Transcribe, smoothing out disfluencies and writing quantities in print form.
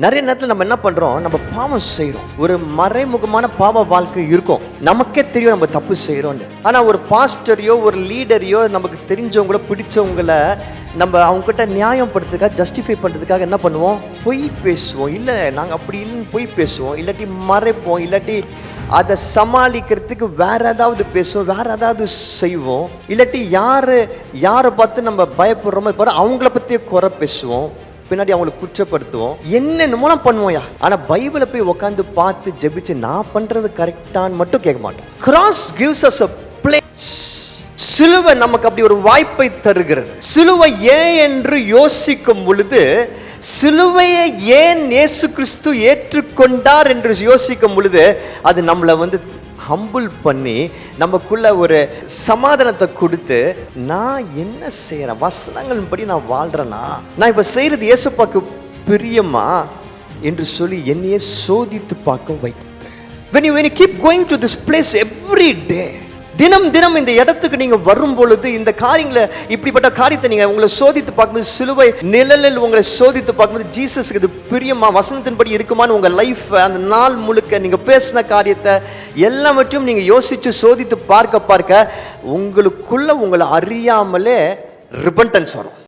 நிறைய நேரத்தில் நம்ம என்ன பண்றோம், நம்ம பாவம் செய்யறோம். ஒரு மறைமுகமான பாவ வாழ்க்கை இருக்கும், நமக்கே தெரியும் நம்ம தப்பு செய்யறோம்னு. ஆனா ஒரு பாஸ்டரையோ ஒரு லீடரையோ நமக்கு தெரிஞ்சவங்களோ பிடிச்சவங்கள நம்ம அவங்க கிட்ட நியாயம் படுறதுக்காக ஜஸ்டிஃபை பண்றதுக்காக என்ன பண்ணுவோம், பொய் பேசுவோம். இல்லை நாங்கள் அப்படி இல்லைன்னு பொய் பேசுவோம், இல்லாட்டி மறைப்போம், இல்லாட்டி அதை சமாளிக்கிறதுக்கு வேற ஏதாவது பேசுவோம், வேற ஏதாவது செய்வோம். இல்லாட்டி யாரை பார்த்து நம்ம பயப்படுறோமோ இப்போ அவங்கள பற்றியே குறை பேசுவோம், பின்னாடி அவங்களுக்கு குற்றப்படுத்துவோம், என்னென்னமோலாம் பண்ணுவோம்யா. ஆனால் பைபிளை போய் உட்காந்து பார்த்து ஜெபிச்சு நான் பண்றது கரெக்டான்னு மட்டும் கேட்க மாட்டோம். Cross gives us a place. சிலுவை நமக்கு அப்படி ஒரு வாய்ப்பை தருகிறது. சிலுவை ஏன் என்று யோசிக்கும் பொழுது, சிலுவையை ஏன் இயேசு கிறிஸ்து ஏற்றுக்கொண்டார் என்று யோசிக்கும் பொழுது, அது நம்மளை ஹம்பிள் பண்ணி நமக்குள்ள ஒரு சமாதானத்தை கொடுத்து, நான் என்ன செய்யறேன், வசனங்களின் படி நான் வாழ்றேனா, நான் இப்ப செய்யறது இயேசுப்பாக்கு பிரியமா என்று சொல்லி என்னையே சோதித்து பார்க்க வைத்தேன். when you keep going to this place every day, தினம் இந்த இடத்துக்கு நீங்க வரும் பொழுது, இந்த காரியங்களை இப்படிப்பட்ட காரியத்தை நீங்க உங்களை சோதித்து பார்க்கும்போது, சிலுவை நிழலில் உங்களை சோதித்து பார்க்கும்போது, ஜீசஸ்க்கு இது பிரியமா, வசனத்தின்படி இருக்குமான்னு உங்க லைஃப் அந்த நாள் முழுக்க நீங்க பேசின காரியத்தை எல்லாவற்றையும் நீங்க யோசிச்சு சோதித்து பார்க்க உங்களுக்குள்ள உங்களை அறியாமலே ரிபெண்டன்ஸ் வரும்.